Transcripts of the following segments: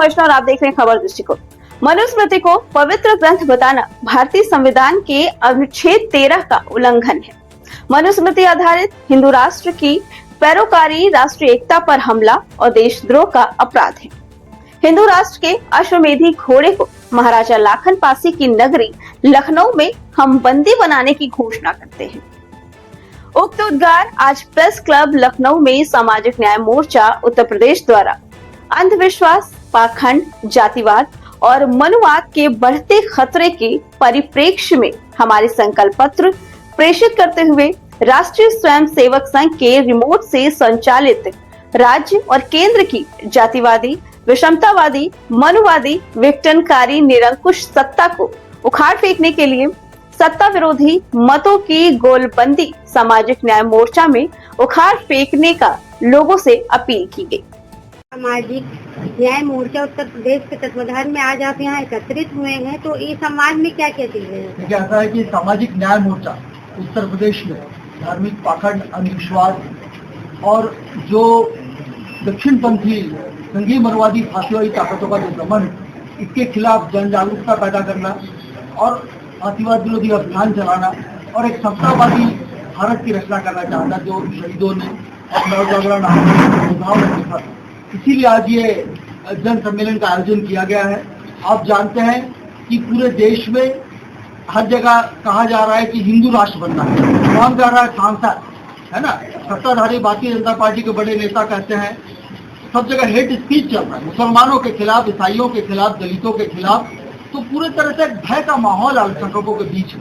अर्चना और आप देख रहे हैं खबर दृष्टिकोण। मनुस्मृति को पवित्र ग्रंथ बताना भारतीय संविधान के अनुच्छेद 13 का उल्लंघन है। मनुस्मृति आधारित हिंदू राष्ट्र की पैरोकारी राष्ट्रीय एकता पर हमला और देशद्रोह का अपराध है। हिंदू राष्ट्र के अश्वमेधी घोड़े को महाराजा लाखन पासी की नगरी लखनऊ में हम बंदी बनाने की घोषणा करते हैं। उक्त उद्गार आज प्रेस क्लब लखनऊ में सामाजिक न्याय मोर्चा उत्तर प्रदेश द्वारा अंधविश्वास, पाखंड, जातिवाद और मनुवाद के बढ़ते खतरे के परिप्रेक्ष्य में हमारे संकल्प पत्र प्रेषित करते हुए राष्ट्रीय स्वयंसेवक संघ के रिमोट से संचालित राज्य और केंद्र की जातिवादी, विषमतावादी, मनुवादी, विघटनकारी निरंकुश सत्ता को उखाड़ फेंकने के लिए सत्ता विरोधी मतों की गोलबंदी सामाजिक न्याय मोर्चा में उखाड़ फेंकने का लोगों से अपील की गई। सामाजिक न्याय मोर्चा उत्तर प्रदेश के तत्वाधान में आज आप यहाँ एकत्रित हुए हैं, तो इस समाज में क्या क्या चीजें हैं? क्या ऐसा है कि सामाजिक न्याय मोर्चा उत्तर प्रदेश में धार्मिक पाखंड, अंधविश्वास और जो दक्षिणपंथी संघीय मनुवादी फांसीवादी ताकतों का जो दमन, इसके खिलाफ जन जागरूकता पैदा करना और फांसीवाद विरोधी अभियान चलाना और एक समतावादी भारत की रचना करना चाहता, जो शहीदों ने अपना जागरण देखा। इसीलिए आज ये जन सम्मेलन का आयोजन किया गया है। आप जानते हैं कि पूरे देश में हर जगह कहा जा रहा है कि हिंदू राष्ट्र बनना है। कौन कह रहा है? सांसद, है ना, सत्ताधारी भारतीय जनता पार्टी के बड़े नेता कहते हैं। सब जगह हेट स्पीच चल रहा है, मुसलमानों के खिलाफ, ईसाइयों के खिलाफ, दलितों के खिलाफ। तो पूरे तरह से भय का माहौल अल्पसंख्यकों के बीच है।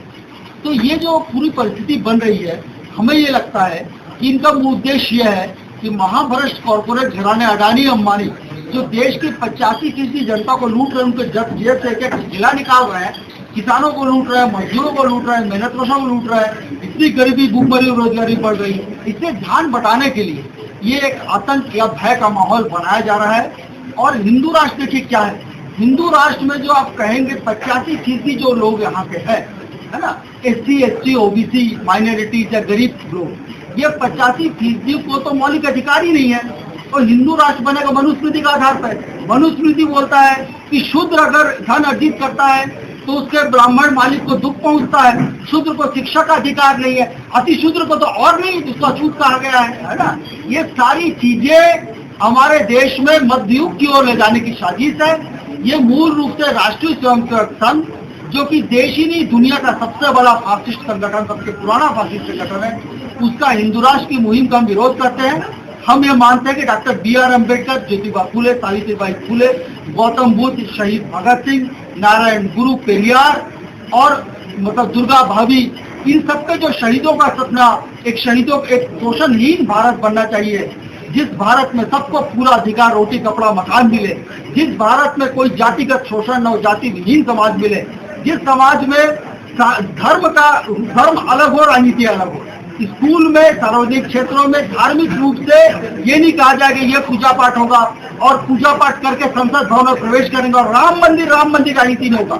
तो ये जो पूरी परिस्थिति बन रही है, हमें ये लगता है कि इनका उद्देश्य यह है कि महाभ्रष्ट कॉर्पोरेट घराने अडानी अंबानी जो देश की 85% जनता को लूट रहे हैं, उनके जेब से एक एक जिला निकाल रहे हैं, किसानों को लूट रहे हैं, मजदूरों को लूट रहे हैं, मेहनतकशों को लूट रहे हैं, इतनी गरीबी, भूखमरी, रोजगारी बढ़ रही है। इससे ध्यान बटाने के लिए ये एक आतंक या भय का माहौल बनाया जा रहा है। और हिंदू राष्ट्र देखिए क्या है, हिंदू राष्ट्र में जो आप कहेंगे 85% जो लोग यहाँ के है ना, SC, ST, OBC, माइनॉरिटीज या गरीब लोग, ये 85% को तो मौलिक अधिकार ही नहीं है। और हिंदू राष्ट्र बनेगा मनुस्मृति का आधार पर। मनुस्मृति बोलता है कि शूद्र अगर धन अर्जित करता है तो उसके ब्राह्मण मालिक को दुख पहुंचता है। शूद्र को शिक्षा का अधिकार नहीं है, अति शूद्र को तो और नहीं, जिसको अछूत कहा गया है ना। ये सारी चीजें हमारे देश में मध्य युग की ओर ले जाने की साजिश है। ये मूल रूप से राष्ट्रीय स्वयंसेवक संघ, जो कि देश ही नहीं दुनिया का सबसे बड़ा फासिस्ट संगठन, सबसे पुराना फासिस्ट संगठन है, उसका हिंदू राष्ट्र की मुहिम का हम विरोध करते हैं। हम ये मानते हैं कि डॉक्टर BR अम्बेडकर, ज्योतिबा फुले, सावित्रीबाई फुले, गौतम बुद्ध, शहीद भगत सिंह, नारायण गुरु, पेरियार और मतलब दुर्गा भाभी, इन सबके जो शहीदों का सपना, एक शोषणहीन भारत बनना चाहिए, जिस भारत में सबको पूरा अधिकार, रोटी कपड़ा मकान मिले, जिस भारत में कोई जातिगत शोषण न हो, जाति विहीन समाज मिले, जिस समाज में धर्म अलग हो, राजनीति अलग हो। स्कूल में, सार्वजनिक क्षेत्रों में धार्मिक रूप से ये नहीं कहा जाए कि ये पूजा पाठ होगा और पूजा पाठ करके संसद भवन में प्रवेश करेंगे और राम मंदिर राजनीति नहीं होगा।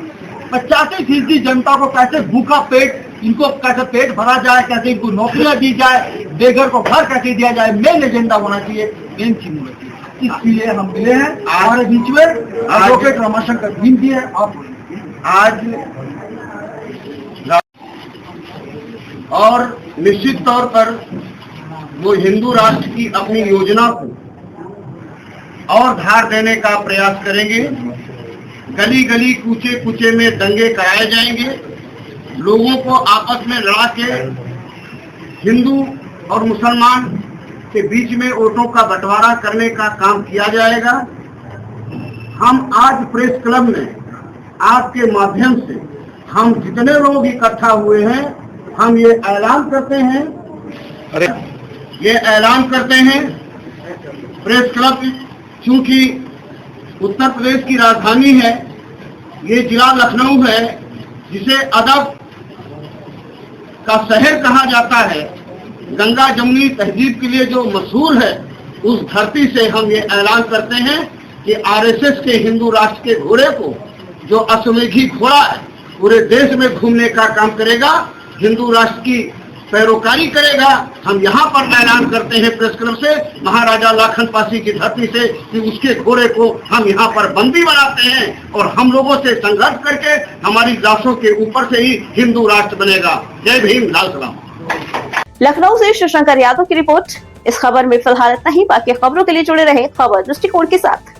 85% जनता को कैसे भूखा पेट, इनको कैसे पेट भरा जाए, कैसे इनको नौकरियां दी जाए, बेघर को घर कैसे दिया जाए, मेन एजेंडा होना चाहिए, मेन चीज होना चाहिए। इसलिए हम मिले हैं हमारे बीच में एडवोकेट रमाशंकर भीम जी है। आज और निश्चित तौर पर वो हिंदू राष्ट्र की अपनी योजना को और धार देने का प्रयास करेंगे। गली गली, कूचे कूचे में दंगे कराए जाएंगे, लोगों को आपस में लड़ा के हिंदू और मुसलमान के बीच में वोटों का बंटवारा करने का काम किया जाएगा। हम आज प्रेस क्लब में आपके माध्यम से हम जितने लोग इकट्ठा हुए हैं, हम ये ऐलान करते हैं, प्रेस क्लब चूंकि उत्तर प्रदेश की राजधानी है, ये जिला लखनऊ है, जिसे अदब का शहर कहा जाता है, गंगा जमुनी तहजीब के लिए जो मशहूर है, उस धरती से हम ये ऐलान करते हैं कि RSS के हिंदू राष्ट्र के घोड़े को, जो अश्वमेधी घोड़ा है, पूरे देश में घूमने का काम करेगा। हिंदू राष्ट्र की पैरोकारी करेगा, हम यहाँ पर ऐलान करते हैं प्रेस क्लब से, महाराजा लाखन पासी की धरती से, कि उसके घोड़े को हम यहाँ पर बंदी बनाते हैं और हम लोगों से संघर्ष करके हमारी लाशों के ऊपर से ही हिंदू राष्ट्र बनेगा। जय भीम, लाल सलाम। लखनऊ से शिवशंकर यादव की रिपोर्ट। इस खबर में फिलहाल इतना ही। बाकी खबरों के लिए जुड़े रहे खबर दृष्टिकोण के साथ।